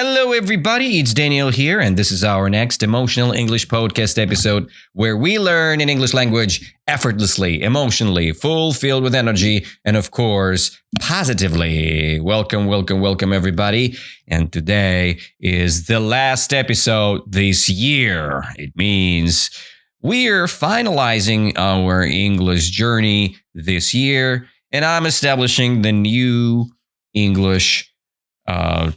Hello, everybody. It's Daniel here, and this is our next Emotional English Podcast episode where we learn an English language effortlessly, emotionally, filled with energy, and of course, positively. Welcome, everybody. And today is the last episode this year. It means we're finalizing our English journey this year, and I'm establishing the new English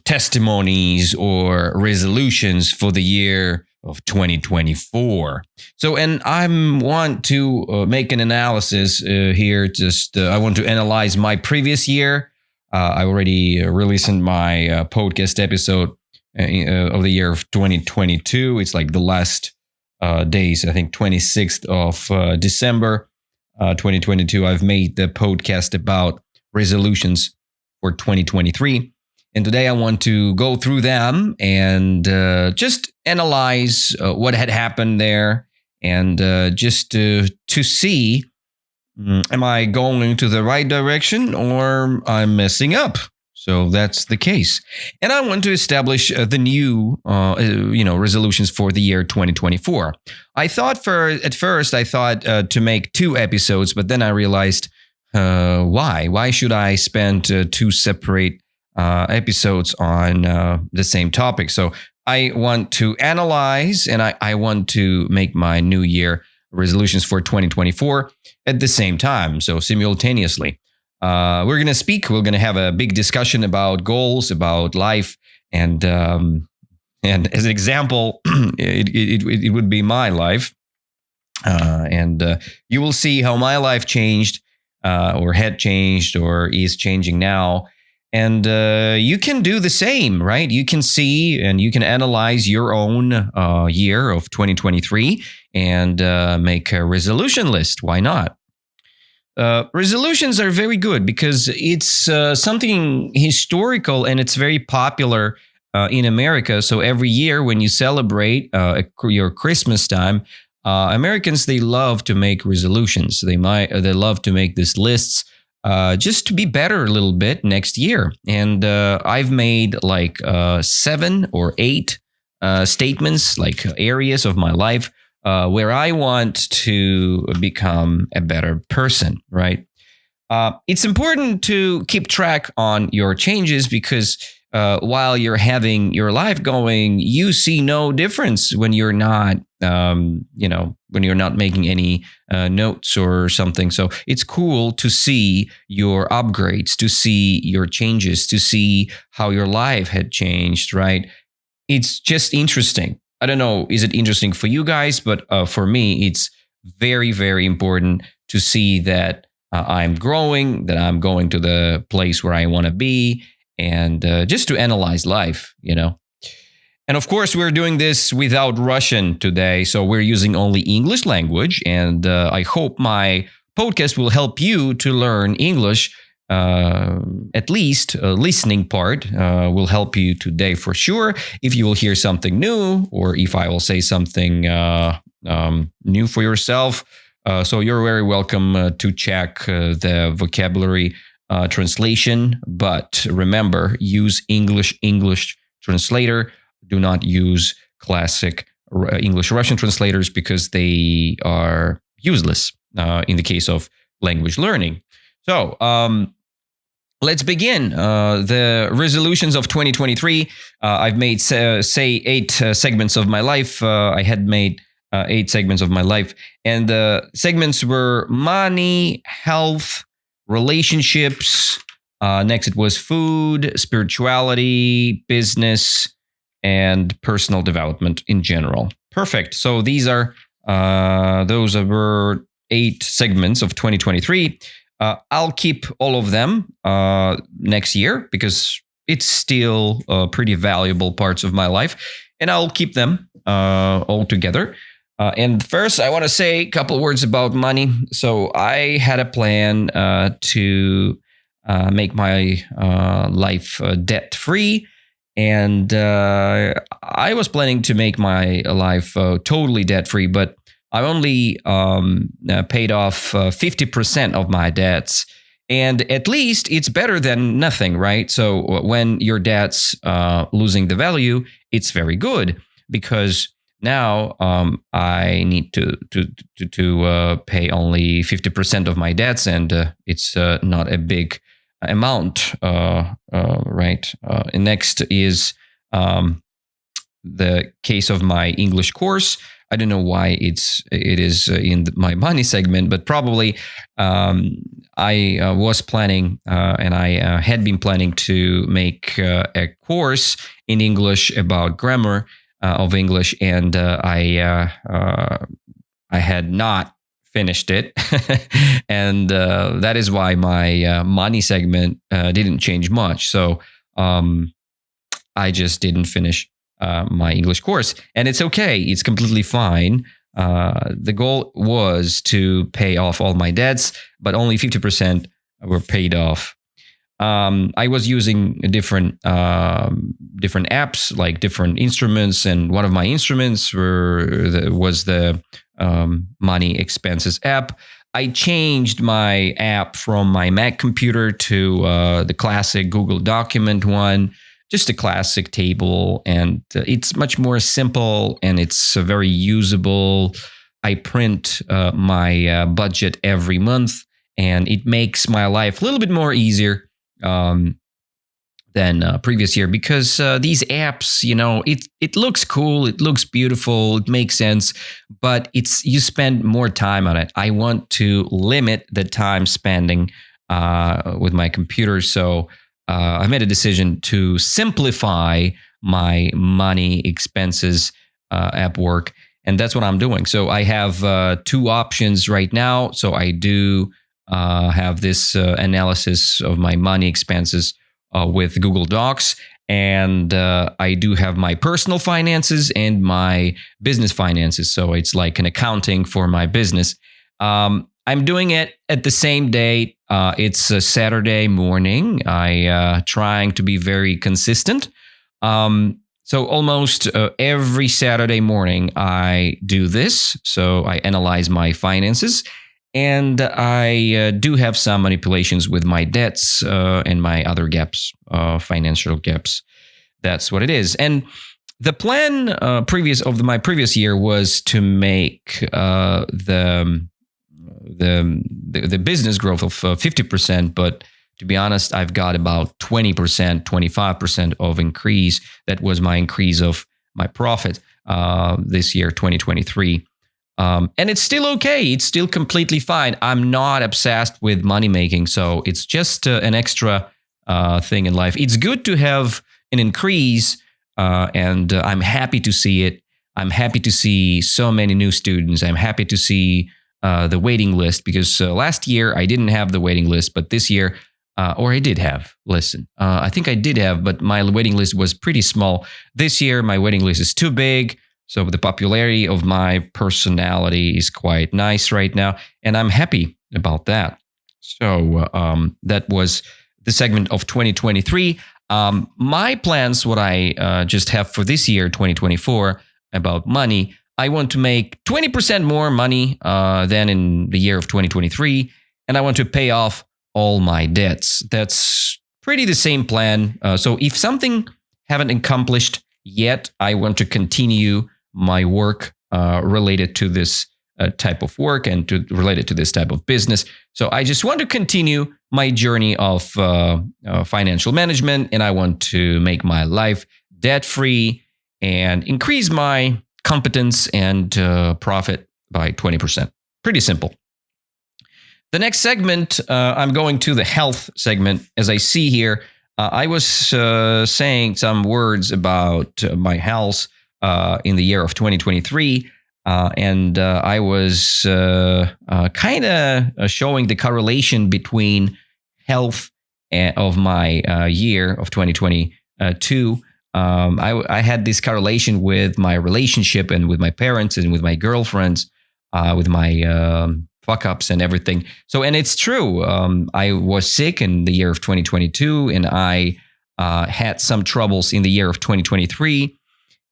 testimonies or resolutions for the year of 2024. So, and I want to make an analysis here. I want to analyze my previous year. I already released my podcast episode of the year of 2022. It's like the last days, I think 26th of December 2022. I've made the podcast about resolutions for 2023. And today I want to go through them and just analyze what had happened there and just to see, am I going to the right direction or I'm messing up? So that's the case. And I want to establish the new, resolutions for the year 2024. At first I thought to make 2 episodes, but then I realized why? Why should I spend 2 separate episodes on the same topic? So I want to analyze and I want to make my new year resolutions for 2024 at the same time. So simultaneously, we're going to have a big discussion about goals, about life. And as an example, it would be my life. And you will see how my life changed or had changed or is changing now. And you can do the same, right? You can see and you can analyze your own year of 2023 and make a resolution list. Why not? Resolutions are very good because it's something historical and it's very popular in America. So every year when you celebrate your Christmas time, Americans, they love to make resolutions. They love to make these lists. Just to be better a little bit next year. And I've made like 7 or 8 statements, like areas of my life where I want to become a better person, right? It's important to keep track on your changes because while you're having your life going, you see no difference when you're not, when you're not making any notes or something. So it's cool to see your upgrades, to see your changes, to see how your life had changed, right? It's just interesting. I don't know, is it interesting for you guys? But for me, it's very, very important to see that I'm growing, that I'm going to the place where I want to be, and just to analyze life, And of course, we're doing this without Russian today, so we're using only English language. And I hope my podcast will help you to learn English. At least listening part will help you today for sure. If you will hear something new, or if I will say something new for yourself, so you're very welcome to check the vocabulary translation. But remember, use English translator. Do not use classic English-Russian translators because they are useless in the case of language learning. So let's begin. The resolutions of 2023. I've made, 8 segments of my life. I had made 8 segments of my life. And the segments were money, health, relationships. Next, it was food, spirituality, business, and personal development in general. Perfect. So these are those were 8 segments of 2023. I'll keep all of them next year because it's still pretty valuable parts of my life, and I'll keep them all together. And first, I want to say a couple words about money. So I had a plan to make my life debt-free. And I was planning to make my life totally debt-free, but I only paid off 50% of my debts. And at least it's better than nothing, right? So when your debt's losing the value, it's very good because now I need to pay only 50% of my debts, and it's not a big amount, right? And next is the case of my English course. I don't know why it is in my money segment, but probably I was planning and I had been planning to make a course in English about grammar of English, and I had not finished it, and that is why my money segment didn't change much. So I just didn't finish my English course, and it's okay. It's completely fine. The goal was to pay off all my debts, but only 50% were paid off. I was using different apps, like different instruments, and one of my instruments was the money expenses app. I changed my app from my Mac computer to the classic Google document one. Just a classic table, and it's much more simple, and it's very usable. I print my budget every month, and it makes my life a little bit more easier than previous year, because these apps, it looks cool, it looks beautiful, it makes sense, but you spend more time on it. I want to limit the time spending with my computer, so I made a decision to simplify my money expenses app work, and that's what I'm doing. So I have two options right now. So I do have this analysis of my money expenses with Google Docs, and I do have my personal finances and my business finances. So it's like an accounting for my business. I'm doing it at the same day. It's a Saturday morning. I trying to be very consistent. So almost every Saturday morning I do this. So I analyze my finances, and I do have some manipulations with my debts and my other gaps, financial gaps. That's what it is. And the plan my previous year was to make the business growth of 50%, but to be honest, I've got about 20%, 25% of increase. That was my increase of my profit this year, 2023. And it's still okay. It's still completely fine. I'm not obsessed with money making, so it's just an extra thing in life. It's good to have an increase, and I'm happy to see it. I'm happy to see so many new students. I'm happy to see the waiting list, because last year I didn't have the waiting list, but this year, or I did have, I think I did have, but my waiting list was pretty small. This year, my waiting list is too big. So the popularity of my personality is quite nice right now, and I'm happy about that. So that was the segment of 2023. My plans, what I just have for this year, 2024, about money, I want to make 20% more money than in the year of 2023, and I want to pay off all my debts. That's pretty the same plan. So if something haven't accomplished yet, I want to continue my work related to this type of work and related to this type of business. So I just want to continue my journey of financial management, and I want to make my life debt-free and increase my competence and profit by 20%. Pretty simple. The next segment, I'm going to the health segment. As I see here, I was saying some words about my health in the year of 2023, and I was kind of showing the correlation between health of my year of 2022. I had this correlation with my relationship and with my parents and with my girlfriends, with my fuck ups and everything. So, and it's true. I was sick in the year of 2022, and I had some troubles in the year of 2023,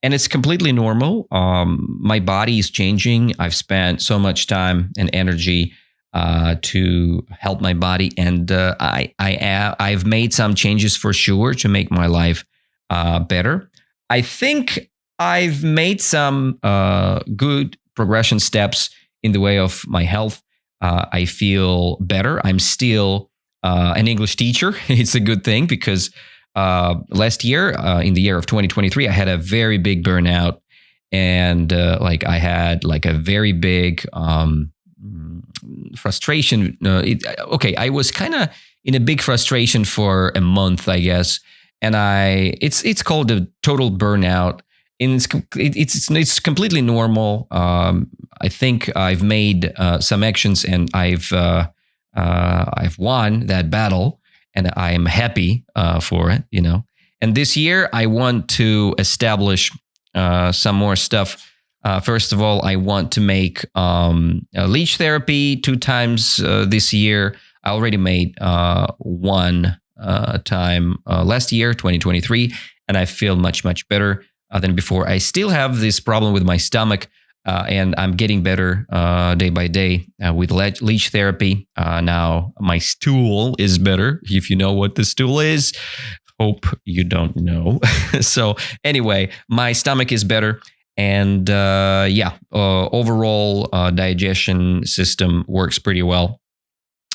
and it's completely normal. My body is changing. I've spent so much time and energy to help my body, and I've made some changes for sure to make my life better. I think I've made some good progression steps in the way of my health. I feel better. I'm still an English teacher. It's a good thing because last year, in the year of 2023, I had a very big burnout, and I had like a very big frustration. I was kind of in a big frustration for a month, I guess, and it's called a total burnout, and it's completely normal. I think I've made some actions, and I've won that battle, and I am happy for it, And this year, I want to establish some more stuff. First of all, I want to make leech therapy 2 times this year. I already made one time last year, 2023, and I feel much, much better than before. I still have this problem with my stomach, and I'm getting better day by day with leech therapy. Now my stool is better. If you know what the stool is, hope you don't know. So anyway, my stomach is better. And overall digestion system works pretty well.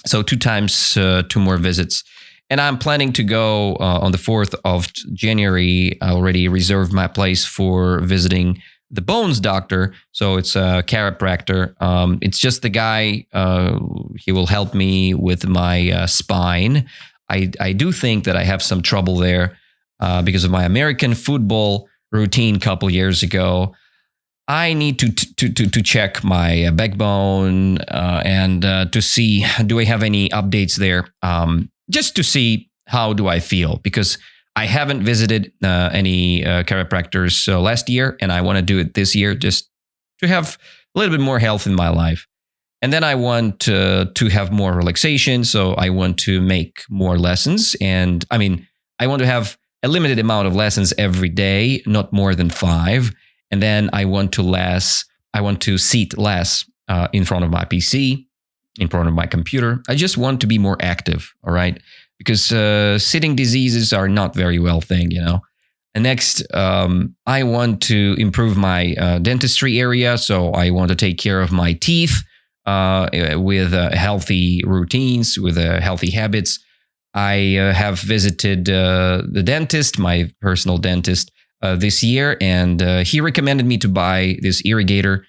So 2 times, 2 more visits. And I'm planning to go on the 4th of January. I already reserved my place for visiting the bones doctor. So it's a chiropractor. It's just the guy. He will help me with my spine. I do think that I have some trouble there because of my American football routine a couple years ago. I need to check my backbone and to see, do I have any updates there? Just to see how do I feel, because I haven't visited any chiropractors last year, and I want to do it this year just to have a little bit more health in my life. And then I want to have more relaxation, so I want to make more lessons. And I want to have a limited amount of lessons every day, not more than 5. And then I want to sit less in front of my PC, in front of my computer. I just want to be more active, all right? Because sitting diseases are not very well thing, And next, I want to improve my dentistry area. So I want to take care of my teeth with healthy routines, with healthy habits. I have visited the dentist, my personal dentist, this year, and he recommended me to buy this irrigator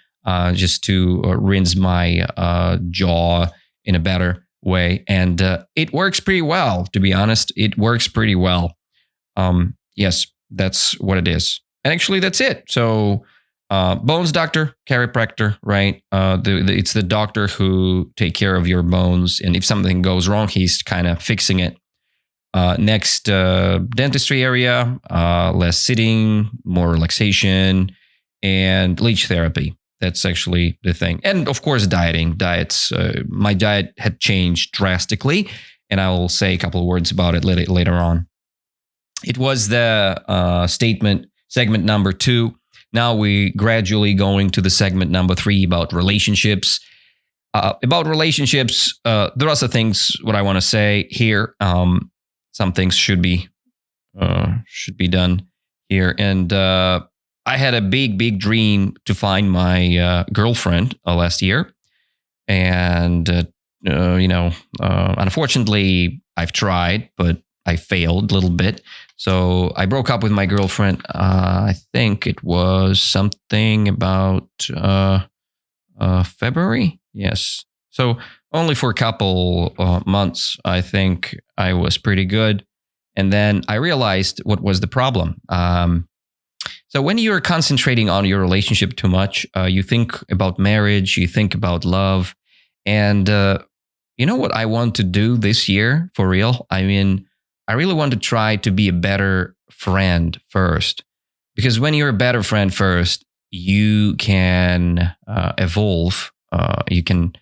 just to rinse my jaw in a better way. And it works pretty well, to be honest. It works pretty well. Yes, that's what it is. And actually, that's it. So bones doctor, chiropractor, right? It's the doctor who take care of your bones. And if something goes wrong, he's kind of fixing it. Next, dentistry area, less sitting, more relaxation, and leech therapy. That's actually the thing. And of course, diets. My diet had changed drastically, and I will say a couple of words about it later on. It was the segment number 2. Now we gradually going to the segment number 3 about relationships. About relationships, there are some things what I want to say here. Some things should be done here. And I had a big dream to find my girlfriend last year. And, unfortunately, I've tried, but I failed a little bit. So I broke up with my girlfriend. I think it was something about February. Yes. So only for a couple months, I think I was pretty good. And then I realized what was the problem. So when you're concentrating on your relationship too much, you think about marriage, you think about love. And you know what I want to do this year for real? I really want to try to be a better friend first. Because when you're a better friend first, you can evolve. You can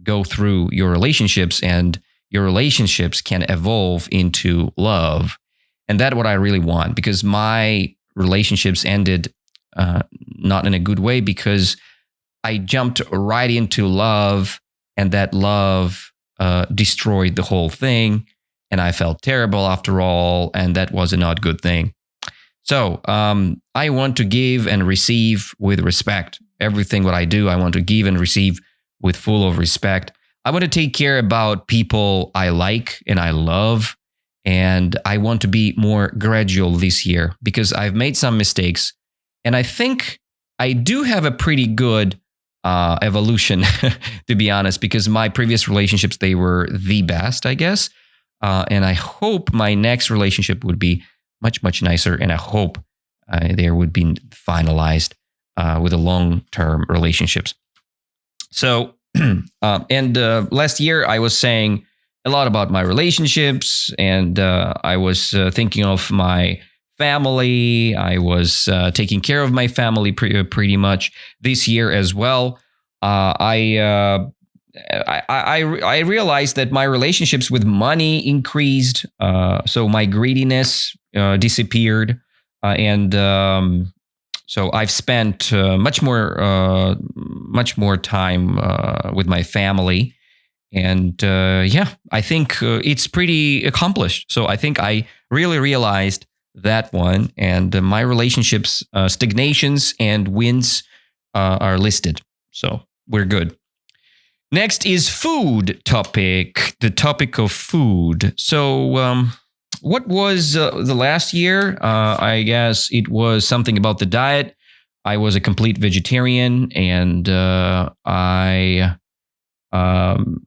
go through your relationships, and your relationships can evolve into love. And that's what I really want, because my relationships ended not in a good way, because I jumped right into love and that love destroyed the whole thing, and I felt terrible after all, and that was a not good thing. So I want to give and receive with respect. Everything what I do, I want to give and receive with full of respect. I want to take care about people I like and I love, and I want to be more gradual this year because I've made some mistakes, and I think I do have a pretty good evolution, to be honest, because my previous relationships, they were the best, I guess. And I hope my next relationship would be much, much nicer. And I hope there would be finalized with a long-term relationships. So, and last year I was saying a lot about my relationships, and I was thinking of my family. I was taking care of my family pretty much this year as well. I realized that my relationships with money increased, so my greediness disappeared, and so I've spent much more time with my family, and I think it's pretty accomplished. So I think I really realized that one, and my relationships stagnations and wins are listed, so we're good. Next is food topic, the topic of food. So what was the last year? I guess it was something about the diet. I was a complete vegetarian, and I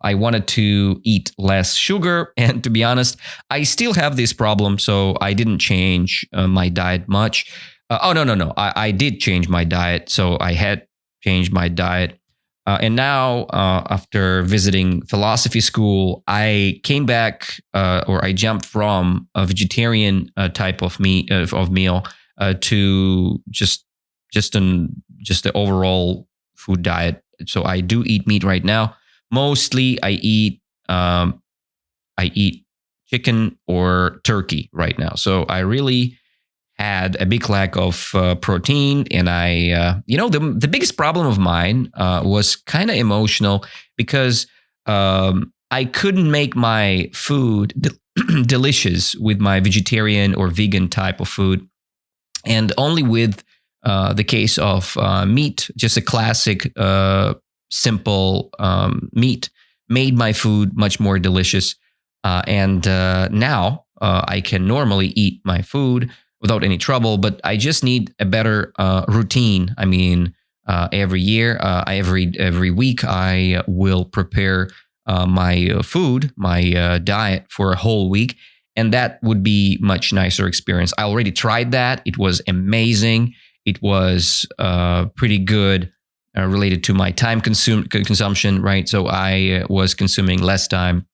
wanted to eat less sugar. And to be honest, I still have this problem, so I didn't change my diet much. No. I did change my diet, so I had changed my diet. And now, after visiting philosophy school, I came back, or I jumped from a vegetarian type of meal to just the overall food diet. So I do eat meat right now. Mostly, I eat chicken or turkey right now. So I really had a big lack of protein, and the biggest problem of mine was kind of emotional because I couldn't make my food delicious with my vegetarian or vegan type of food, and only with the case of meat, just a classic simple meat, made my food much more delicious. And now I can normally eat my food without any trouble, but I just need a better routine. I mean, every year, every week, I will prepare my food, my diet for a whole week, and that would be much nicer experience. I already tried that; it was amazing. It was pretty good related to my time consumption, right? So I was consuming less time,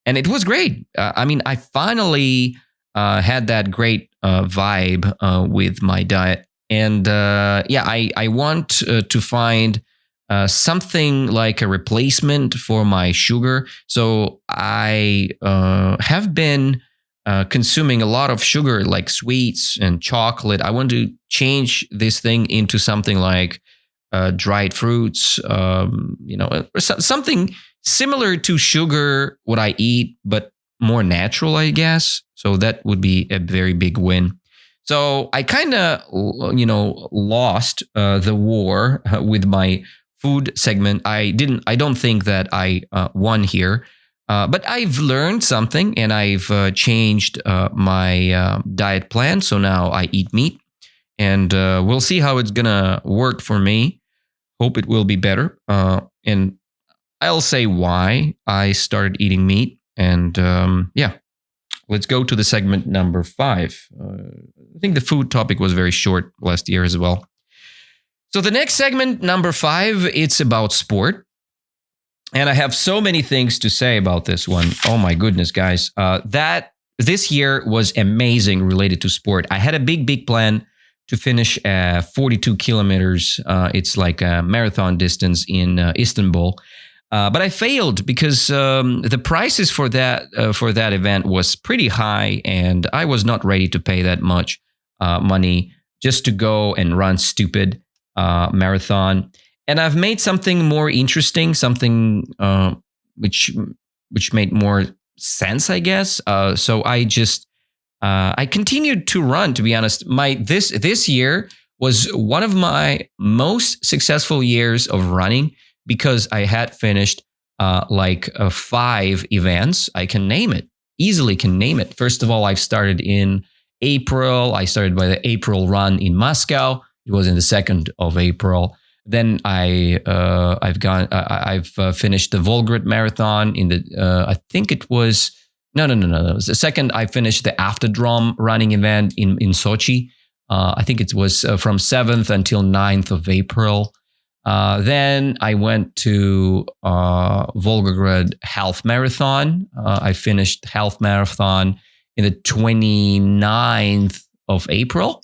and it was great. I finally had that great vibe with my diet. And I want to find something like a replacement for my sugar. So I have been consuming a lot of sugar, like sweets and chocolate. I want to change this thing into something like dried fruits, something similar to sugar, what I eat, but more natural, I guess. So that would be a very big win. So I kind of, lost the war with my food segment. I don't think that I won here, but I've learned something, and I've changed my diet plan. So now I eat meat, and we'll see how it's gonna work for me. Hope it will be better. And I'll say why I started eating meat. And let's go to the segment number 5. I think the food topic was very short last year as well. So the next segment, number 5, it's about sport. And I have so many things to say about this one. Oh my goodness, guys. That this year was amazing related to sport. I had a big plan to finish 42 kilometers. It's like a marathon distance in Istanbul. But I failed because the prices for that event was pretty high, and I was not ready to pay that much money just to go and run stupid marathon. And I've made something more interesting, something which made more sense, I guess. So I continued to run. To be honest, this year was one of my most successful years of running because I had finished 5 events. I can name it easily. Can name it. First of all, I've started in April. I started by the April run in Moscow. It was in the 2nd of April. Then I've finished the Volgograd marathon in the I think it was no. It was the 2nd. I finished the Aftodrome running event in Sochi. I think it was from 7th until 9th of April. Then I went to Volgograd half marathon. I finished half marathon in the 29th of April.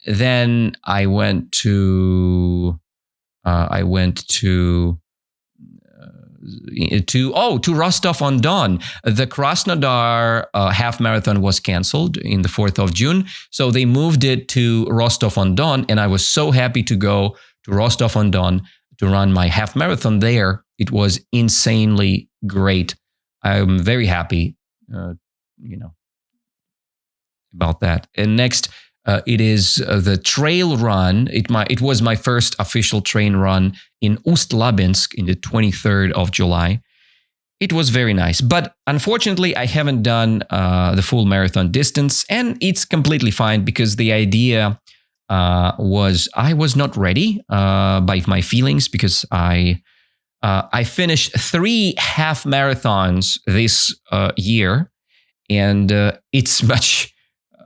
Then I went to Rostov-on-Don. The Krasnodar half marathon was canceled in the 4th of June, so they moved it to Rostov-on-Don, and I was so happy to go to Rostov-on-Don to run my half marathon there. It was insanely great. I'm very happy, about that. And next, it is the trail run. It was my first official train run in Ust-Labinsk in the 23rd of July. It was very nice, but unfortunately, I haven't done the full marathon distance, and it's completely fine because the idea was I was not ready by my feelings because I finished 3 half marathons this year, and it's much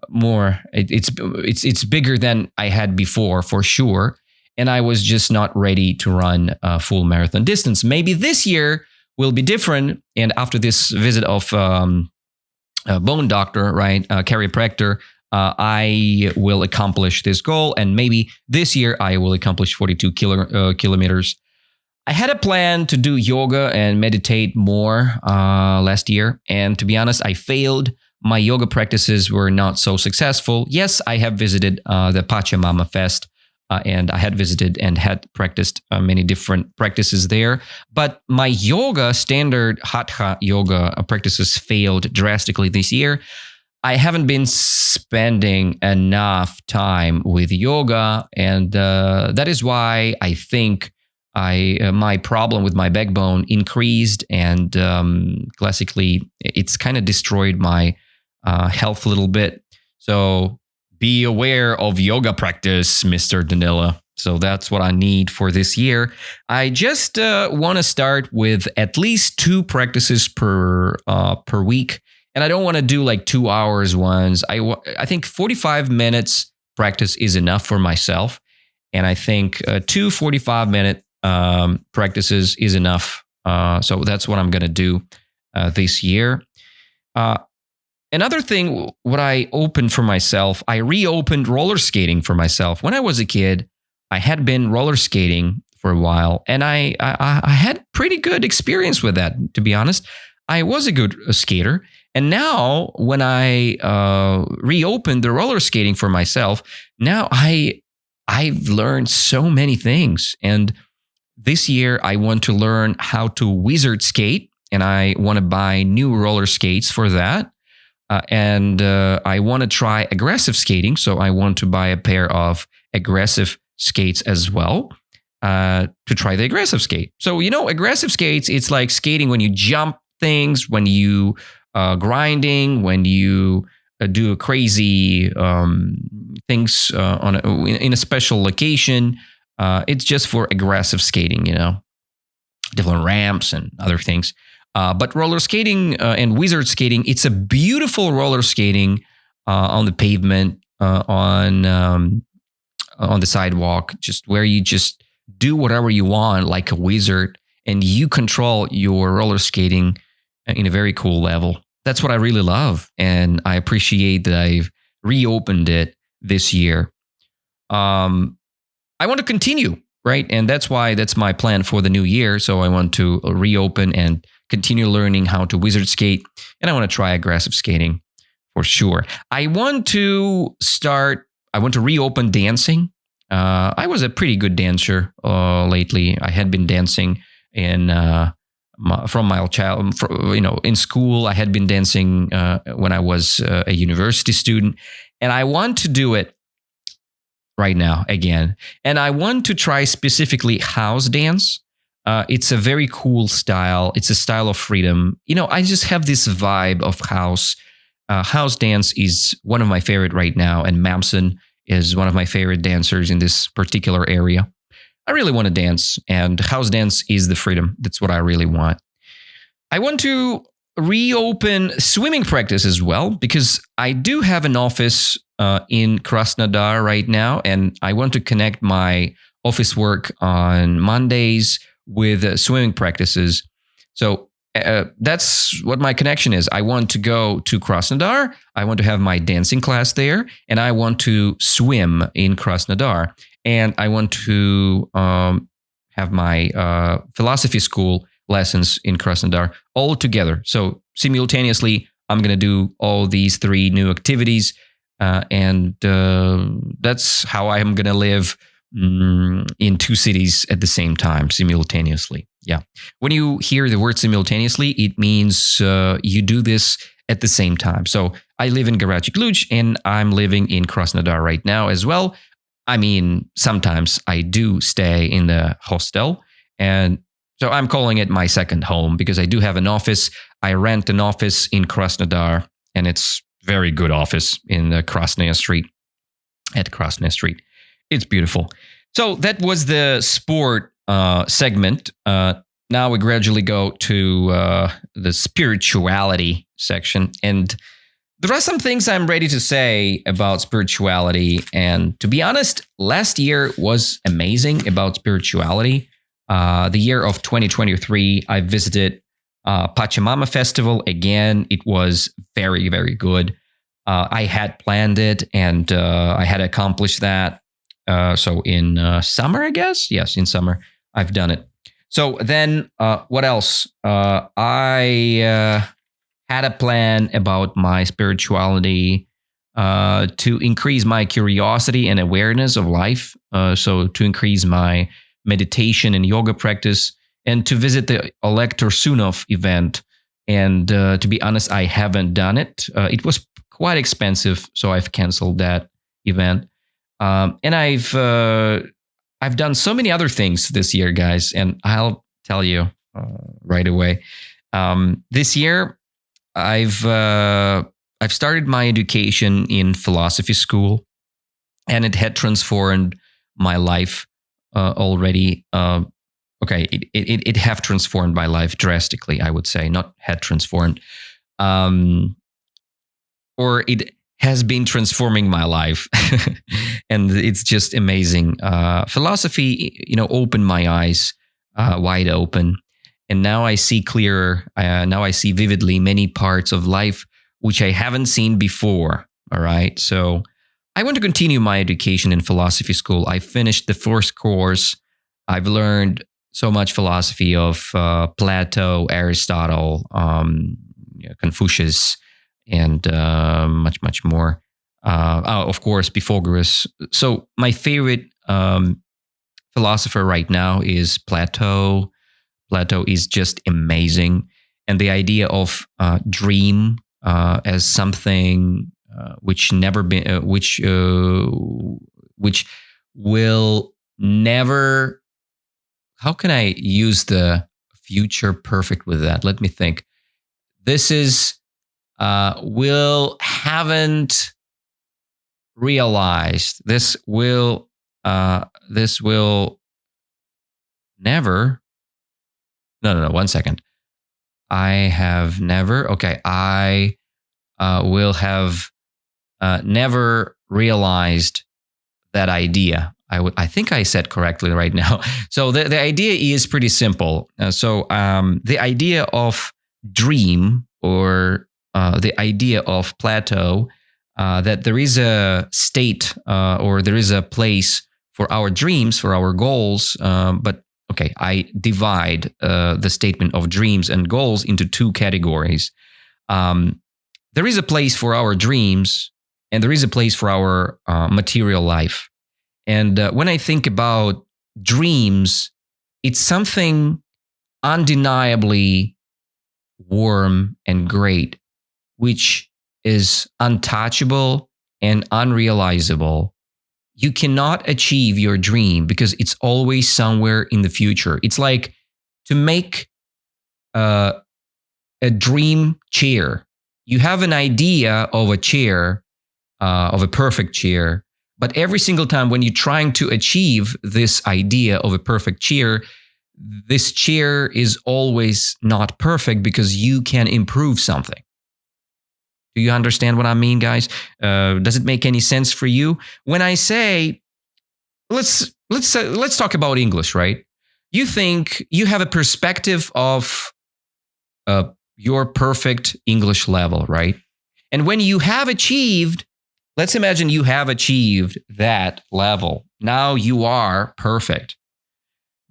more. It's bigger than I had before for sure, and I was just not ready to run a full marathon distance. Maybe this year will be different, and after this visit of bone doctor, right, chiropractor, I will accomplish this goal, and maybe this year I will accomplish 42 kilometers. I had a plan to do yoga and meditate more last year, and to be honest, I failed. My yoga practices were not so successful. Yes, I have visited the Pachamama Fest, and I had visited and had practiced many different practices there. But my yoga, standard Hatha yoga practices failed drastically this year. I haven't been spending enough time with yoga, and that is why I think my problem with my backbone increased, and classically, it's kind of destroyed my health a little bit. So be aware of yoga practice, Mr. Danila. So that's what I need for this year. I just want to start with at least 2 practices per week. And I don't want to do like 2 hours ones. I think 45 minutes practice is enough for myself. And I think 2 45-minute practices is enough. So that's what I'm going to do this year. Another thing, what I opened for myself, I reopened roller skating for myself. When I was a kid, I had been roller skating for a while, and I had pretty good experience with that, to be honest. I was a good skater. And now when I reopened the roller skating for myself, now I've learned so many things. And this year I want to learn how to wizard skate, and I want to buy new roller skates for that. And I want to try aggressive skating, so I want to buy a pair of aggressive skates as well to try the aggressive skate. So, aggressive skates, it's like skating when you jump things, when you grinding, when you do crazy things in a special location. It's just for aggressive skating, different ramps and other things. But roller skating and wizard skating, it's a beautiful roller skating on the pavement, on the sidewalk, just where you just do whatever you want like a wizard, and you control your roller skating in a very cool level. That's what I really love, and I appreciate that I've reopened it this year. I want to continue, right? And that's my plan for the new year. So I want to reopen and continue learning how to wizard skate, and I want to try aggressive skating for sure. I want to reopen dancing. I was a pretty good dancer lately. I had been dancing in from my child. In school, I had been dancing when I was a university student, and I want to do it right now again. And I want to try specifically house dance. It's a very cool style. It's a style of freedom. I just have this vibe of house. House dance is one of my favorite right now, and Mamson is one of my favorite dancers in this particular area. I really want to dance, and house dance is the freedom. That's what I really want. I want to reopen swimming practice as well, because I do have an office in Krasnodar right now, and I want to connect my office work on Mondays with swimming practices. So that's what my connection is. I want to go to Krasnodar. I want to have my dancing class there, and I want to swim in Krasnodar. And I want to have my philosophy school lessons in Krasnodar all together. So simultaneously, I'm going to do all these 3 new activities. And that's how I'm going to live in 2 cities at the same time, simultaneously. Yeah. When you hear the word simultaneously, it means you do this at the same time. So I live in Garachi Cluj, and I'm living in Krasnodar right now as well. I mean, sometimes I do stay in the hostel, and so I'm calling it my second home because I do have an office. I rent an office in Krasnodar, and it's very good office in the Krasnaya Street, at Krasnaya Street. It's beautiful. So that was the sport segment. Now we gradually go to the spirituality section, and there are some things I'm ready to say about spirituality. And to be honest, last year was amazing about spirituality. The year of 2023, I visited Pachamama Festival again. It was very, very good. I had planned it, and I had accomplished that. So in summer, I guess? Yes, in summer, I've done it. So then what else? I had a plan about my spirituality to increase my curiosity and awareness of life. So to increase my meditation and yoga practice, and to visit the Oleg Tursunov event. And to be honest, I haven't done it. It was quite expensive, so I've canceled that event. And I've done so many other things this year, guys, and I'll tell you right away. This year, I've started my education in philosophy school, and it had transformed my life already. Okay, it have transformed my life drastically, I would say, not had transformed, or it has been transforming my life, and it's just amazing. Philosophy, opened my eyes wide open. And now I see clearer. Now I see vividly many parts of life which I haven't seen before. All right. So I want to continue my education in philosophy school. I finished the first course. I've learned so much philosophy of Plato, Aristotle, Confucius, and much, much more. Of course, Pythagoras. So my favorite philosopher right now is Plato. Plato is just amazing, and the idea of dream as something which never been, which will never. How can I use the future perfect with that? Let me think. This is haven't realized. This will never. No. 1 second. I have never. Okay. I will have never realized that idea. I think I said correctly right now. So the idea is pretty simple. The idea of dream, or the idea of Plato, that there is a state or there is a place for our dreams, for our goals, but okay, I divide the statement of dreams and goals into 2 categories. There is a place for our dreams, and there is a place for our material life. And when I think about dreams, it's something undeniably warm and great, which is untouchable and unrealizable, you cannot achieve your dream because it's always somewhere in the future. It's like to make a dream chair. You have an idea of a chair, of a perfect chair, but every single time when you're trying to achieve this idea of a perfect chair, this chair is always not perfect because you can improve something. Do you understand what I mean, guys? Does it make any sense for you? When I say, let's talk about English, right? You think you have a perspective of your perfect English level, right? And when you have achieved, let's imagine you have achieved that level. Now you are perfect.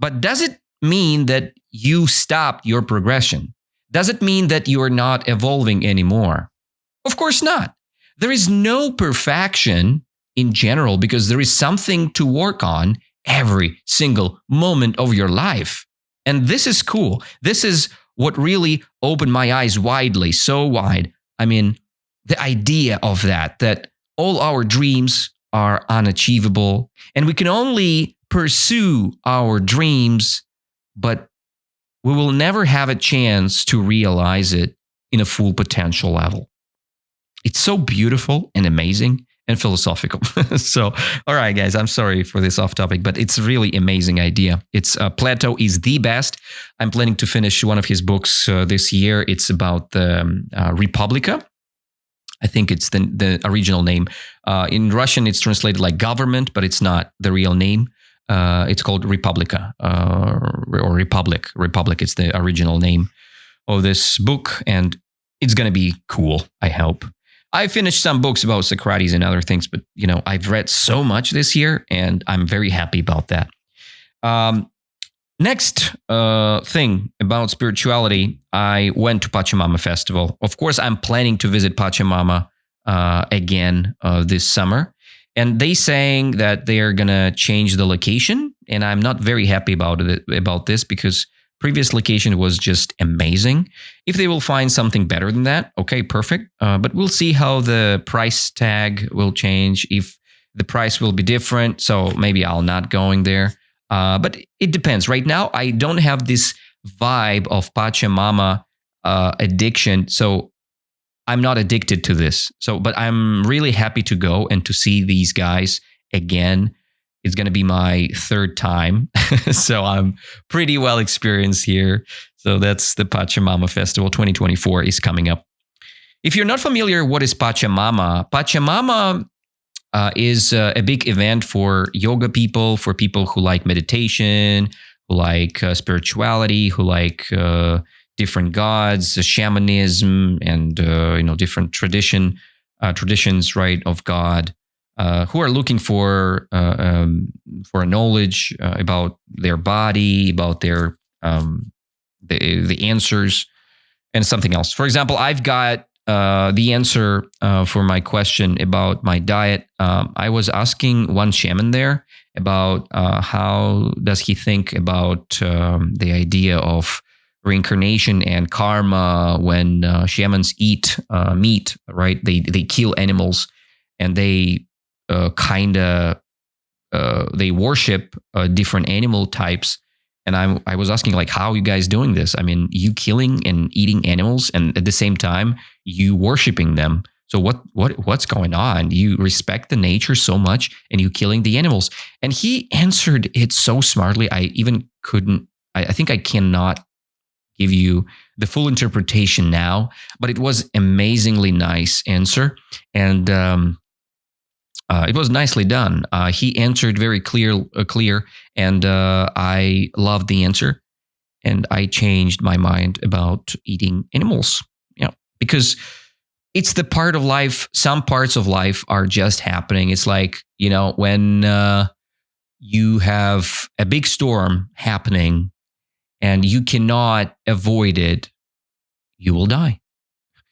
But does it mean that you stopped your progression? Does it mean that you are not evolving anymore? Of course not. There is no perfection in general because there is something to work on every single moment of your life. And this is cool. This is what really opened my eyes widely, so wide. I mean, the idea of that all our dreams are unachievable and we can only pursue our dreams, but we will never have a chance to realize it in a full potential level. It's so beautiful and amazing and philosophical. So, all right, guys, I'm sorry for this off topic, but it's a really amazing idea. It's Plato is the best. I'm planning to finish one of his books this year. It's about the Republica. I think it's the original name. In Russian, it's translated like government, but it's not the real name. It's called Republica or Republic. Republic is the original name of this book, and it's going to be cool, I hope. I finished some books about Socrates and other things, but I've read so much this year, and I'm very happy about that. Next thing about spirituality, I went to Pachamama Festival. Of course, I'm planning to visit Pachamama again this summer. And they saying that they are going to change the location. And I'm not very happy about this because previous location was just amazing. If they will find something better than that, okay, perfect. But we'll see how the price tag will change, if the price will be different. So maybe I'll not going there. But it depends. Right now, I don't have this vibe of Pachamama addiction. So I'm not addicted to this. But I'm really happy to go and to see these guys again. It's going to be my third time. So I'm pretty well experienced here. So that's the Pachamama Festival 2024 is coming up. If you're not familiar, what is Pachamama? Pachamama is a big event for yoga people, for people who like meditation, who like spirituality, who like different gods, shamanism, and different traditions, right, of God. Who are looking for knowledge about their body, about their the answers, and something else. For example, I've got the answer for my question about my diet. I was asking one shaman there about how does he think about the idea of reincarnation and karma when shamans eat meat, right? They kill animals and they they worship different animal types. And I was asking, like, how are you guys doing this? I mean, you killing and eating animals, and at the same time you worshiping them. So what's going on? You respect the nature so much, and you killing the animals. And he answered it so smartly. I even couldn't. I think I cannot give you the full interpretation now, but it was amazingly nice answer, and it was nicely done. He answered very clear, and I loved the answer. And I changed my mind about eating animals. Because it's the part of life. Some parts of life are just happening. It's like, when you have a big storm happening and you cannot avoid it, you will die.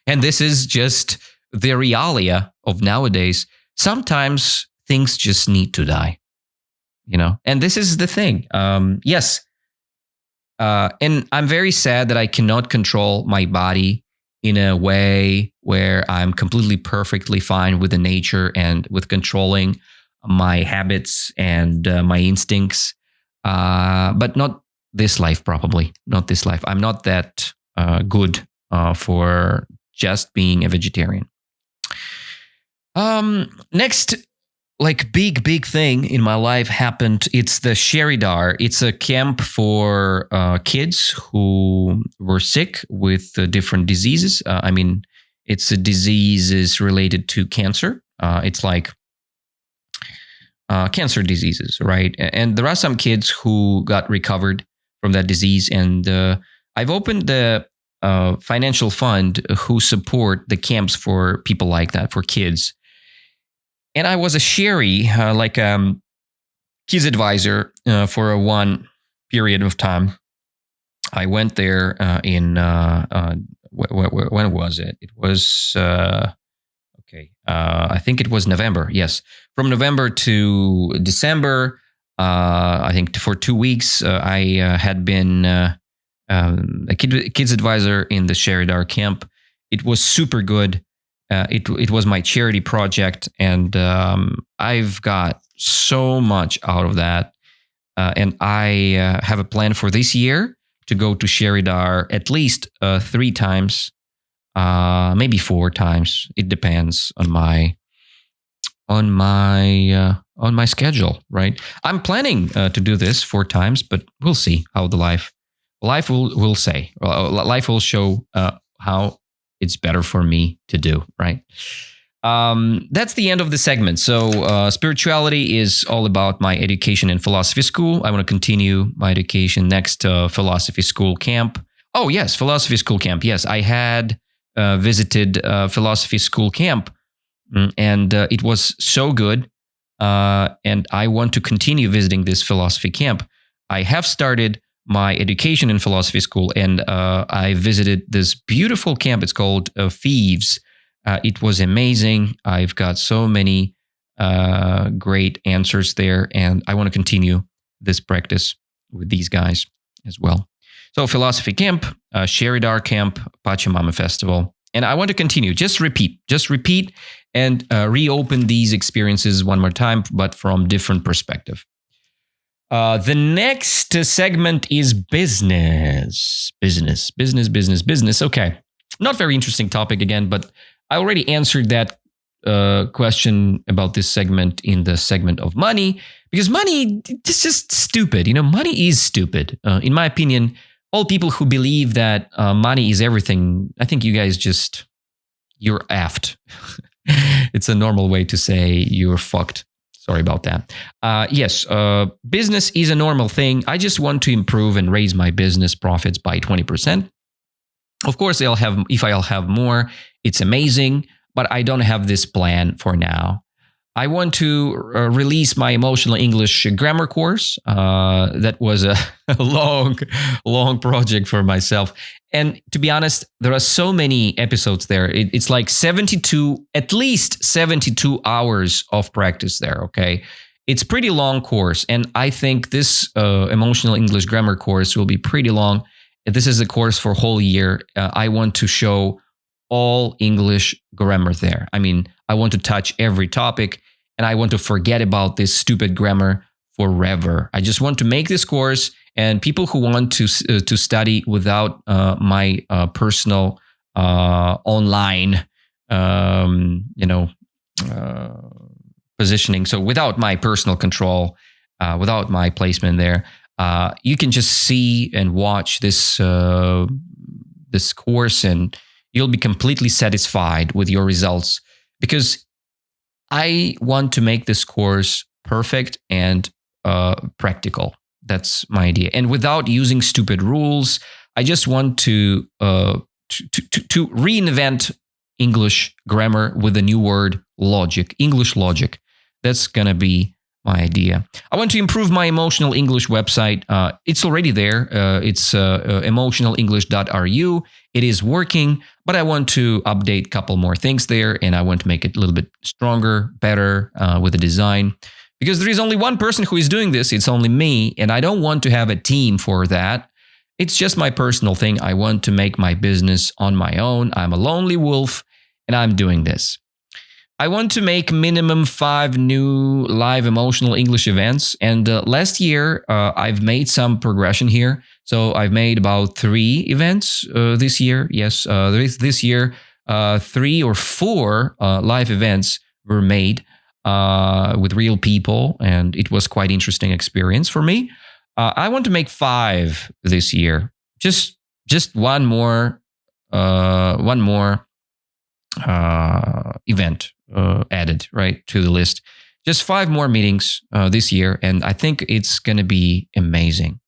And this is just the realia of nowadays. Sometimes things just need to die, and this is the thing. Yes, And I'm very sad that I cannot control my body in a way where I'm completely perfectly fine with the nature and with controlling my habits and my instincts. But not this life, probably. Not this life. I'm not that good for just being a vegetarian. Next, like big thing in my life happened. It's the Sheridar. It's a camp for kids who were sick with different diseases. It's diseases related to cancer. It's like cancer diseases, right? And there are some kids who got recovered from that disease. And I've opened the financial fund who support the camps for people like that, for kids. And I was a Sherry, kids advisor for one period of time. I went there in when was it? It was I think it was November. Yes, from November to December. I think for 2 weeks I had been a kids advisor in the Sheridar camp. It was super good. It was my charity project, and I've got so much out of that. And I have a plan for this year to go to Sheridar at least 3 times, maybe 4 times. It depends on my schedule. Right? I'm planning to do this 4 times, but we'll see how the life will say. Life will show how it's better for me to do, right? That's the end of the segment. So spirituality is all about my education in philosophy school. I want to continue my education next philosophy school camp. Oh, yes, philosophy school camp. Yes, I had visited philosophy school camp, and it was so good. And I want to continue visiting this philosophy camp. I have started my education in philosophy school, and I visited this beautiful camp. It's called Thieves. It was amazing. I've got so many great answers there, and I want to continue this practice with these guys as well. So philosophy camp, Sheridar camp, Pachamama festival, and I want to continue. Just repeat, and reopen these experiences one more time, but from different perspective. The next segment is business. Okay. Not very interesting topic again, but I already answered that question about this segment in the segment of money, because money is just stupid. Money is stupid. In my opinion, all people who believe that money is everything, I think you guys you're effed. It's a normal way to say you're fucked. Sorry about that. Yes, business is a normal thing. I just want to improve and raise my business profits by 20%. Of course, if I'll have more, it's amazing, but I don't have this plan for now. I want to release my emotional English grammar course. That was a long project for myself. And to be honest, there are so many episodes there. It's like at least 72 hours of practice there, okay? It's pretty long course. And I think this emotional English grammar course will be pretty long. This is a course for a whole year. I want to show all English grammar there. I want to touch every topic, and I want to forget about this stupid grammar forever. I just want to make this course, and people who want to study without my personal online, positioning. So without my personal control, without my placement there, you can just see and watch this course, and you'll be completely satisfied with your results, because I want to make this course perfect and practical. That's my idea. And without using stupid rules, I just want to reinvent English grammar with a new word, logic, English logic. That's going to be my idea. I want to improve my emotional English website. It's already there. It's emotionalenglish.ru. It is working, but I want to update a couple more things there, and I want to make it a little bit stronger, better with the design. Because there is only one person who is doing this. It's only me, and I don't want to have a team for that. It's just my personal thing. I want to make my business on my own. I'm a lonely wolf and I'm doing this. I want to make minimum 5 new live emotional English events. And last year, I've made some progression here. So I've made about 3 events this year. Yes, this year, 3 or 4 live events were made with real people. And it was quite interesting experience for me. I want to make 5 this year. Just one more event added right to the list. Just 5 more meetings this year, and I think it's going to be amazing.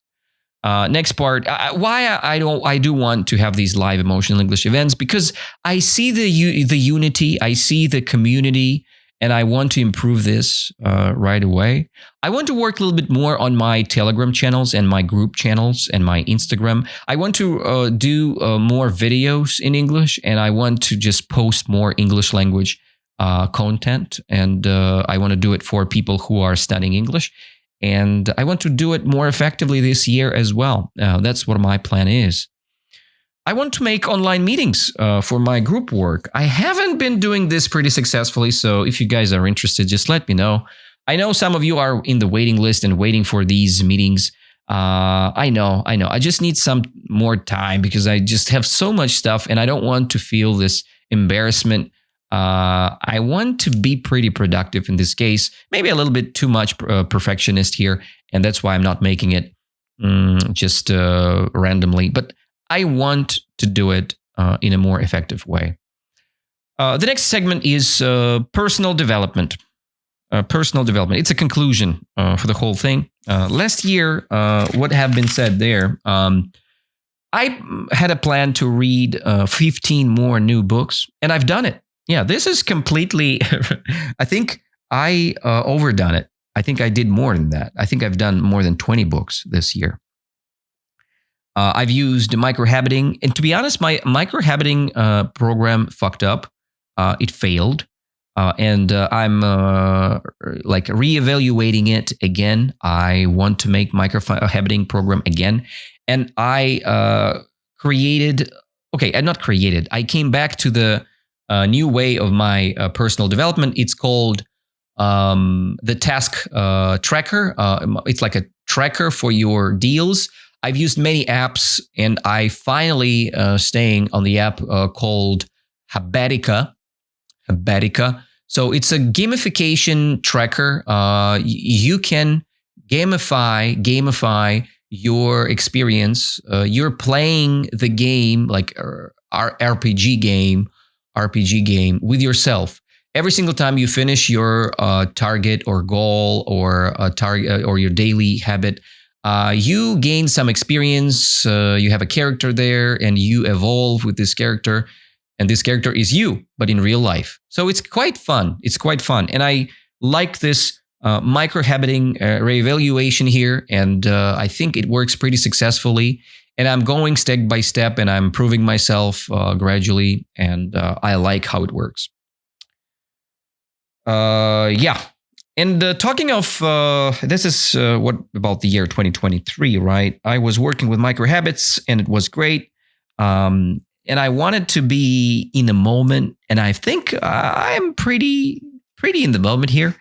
Next part, why I do want to have these live emotional English events, because I see the unity, I see the community, and I want to improve this right away. I want to work a little bit more on my Telegram channels and my group channels and my Instagram. I want to do more videos in English, and I want to just post more English language content. And I want to do it for people who are studying English. And I want to do it more effectively this year as well. That's what my plan is. I want to make online meetings for my group work. I haven't been doing this pretty successfully, so if you guys are interested, just let me know. I know some of you are in the waiting list and waiting for these meetings. I know. I just need some more time because I just have so much stuff and I don't want to feel this embarrassment. I want to be pretty productive in this case. Maybe a little bit too much perfectionist here, and that's why I'm not making it just randomly. But I want to do it in a more effective way. The next segment is personal development. Personal development. It's a conclusion for the whole thing. Last year, what have been said there, I had a plan to read 15 more new books, and I've done it. Yeah, this is completely, I think I overdone it. I think I did more than that. I think I've done more than 20 books this year. I've used microhabiting. And to be honest, my microhabiting program fucked up. It failed. And I'm like reevaluating it again. I want to make microhabiting program again. And I I came back to the new way of my personal development. It's called the task tracker. It's like a tracker for your deals. I've used many apps, and I finally staying on the app called Habitica. So it's a gamification tracker. You can gamify your experience. You're playing the game like our RPG game with yourself. Every single time you finish your target or goal or target or your daily habit, you gain some experience. You have a character there, and you evolve with this character. And this character is you, but in real life. So it's quite fun. And I like this microhabiting reevaluation here. And I think it works pretty successful. And I'm going step by step, and I'm improving myself gradually. And I like how it works. Yeah. And talking of, this is what about the year 2023, right? I was working with microhabits, and it was great. And I wanted to be in the moment. And I think I'm pretty in the moment here.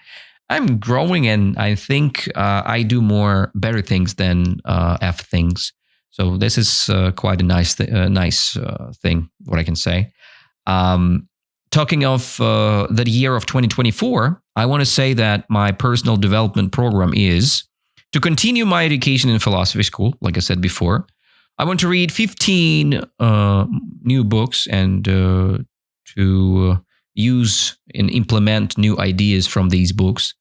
I'm growing, and I think I do better things than F things. So this is quite a nice thing, what I can say. Talking of the year of 2024, I want to say that my personal development program is to continue my education in philosophy school, like I said before. I want to read 15 new books and to use and implement new ideas from these books.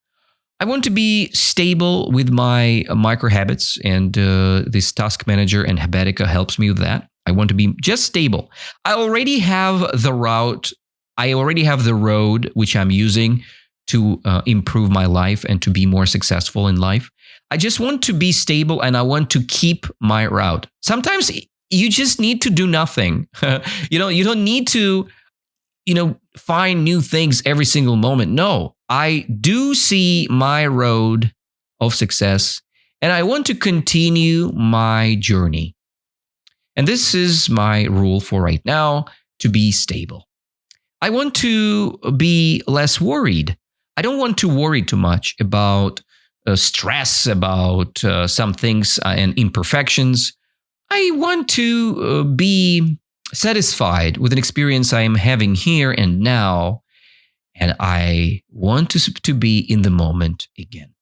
I want to be stable with my micro habits, and this task manager and Habitica helps me with that. I want to be just stable. I already have the route. I already have the road which I'm using to improve my life and to be more successful in life. I just want to be stable, and I want to keep my route. Sometimes you just need to do nothing. You don't need to, find new things every single moment. No, I do see my road of success, and I want to continue my journey. And this is my rule for right now, to be stable. I want to be less worried. I don't want to worry too much about stress, about some things and imperfections. I want to be satisfied with an experience I am having here and now. And I want to be in the moment again.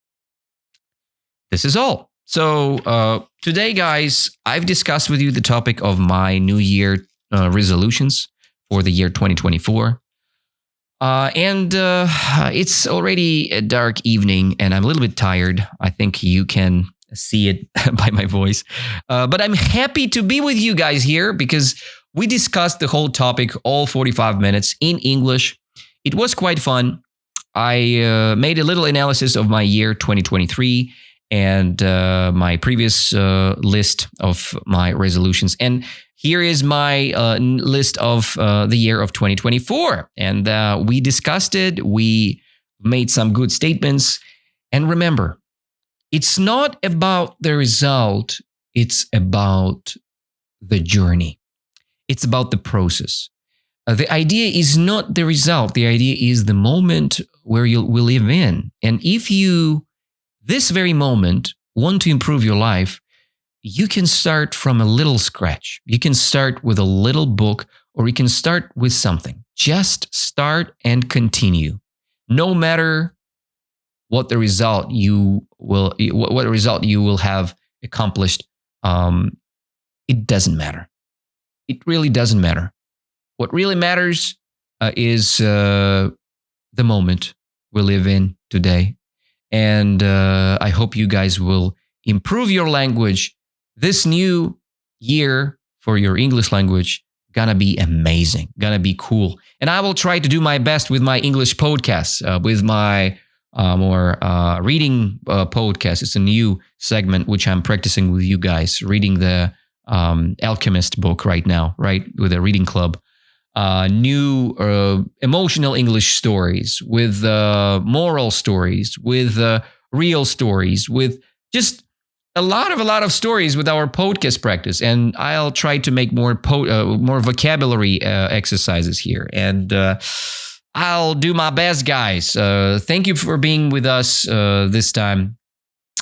This is all. So today, guys, I've discussed with you the topic of my New Year resolutions for the year 2024. And it's already a dark evening and I'm a little bit tired. I think you can see it by my voice. But I'm happy to be with you guys here because we discussed the whole topic, all 45 minutes in English. It was quite fun. I made a little analysis of my year 2023 and my previous list of my resolutions. And here is my list of the year of 2024. And we discussed it. We made some good statements. And remember, it's not about the result. It's about the journey. It's about the process. The idea is not the result. The idea is the moment where you will live in. And if you, this very moment, want to improve your life, you can start from a little scratch. You can start with a little book, or you can start with something. Just start and continue. No matter what the result you will have accomplished, it doesn't matter. It really doesn't matter. What really matters is the moment we live in today. And I hope you guys will improve your language. This new year for your English language gonna be amazing, gonna be cool. And I will try to do my best with my English podcasts, with my more reading podcast. It's a new segment which I'm practicing with you guys, reading the Alchemist book right now, right, with a reading club. New emotional English stories, with moral stories, with real stories, with just a lot of stories with our podcast practice. And I'll try to make more vocabulary exercises here. And I'll do my best, guys. Thank you for being with us this time.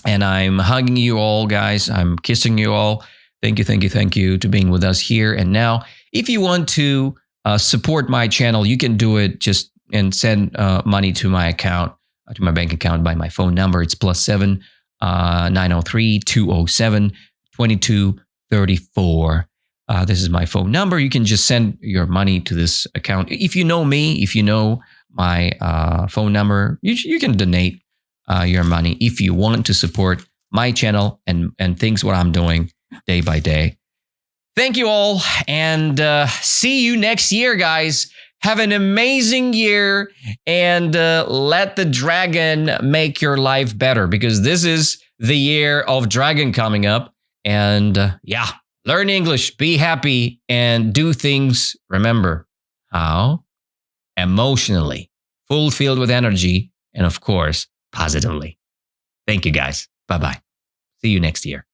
And I'm hugging you all, guys. I'm kissing you all. Thank you to being with us here and now. If you want to support my channel, you can do it just and send money to my account, to my bank account by my phone number. It's +7 903 207 2234. This is my phone number. You can just send your money to this account. If you know me, if you know my phone number, you can donate your money if you want to support my channel and things what I'm doing day by day. Thank you all, and see you next year, guys. Have an amazing year, and let the dragon make your life better, because this is the year of dragon coming up. And learn English, be happy, and do things, remember, how? Emotionally, fulfilled with energy, and of course, positively. Thank you, guys. Bye-bye. See you next year.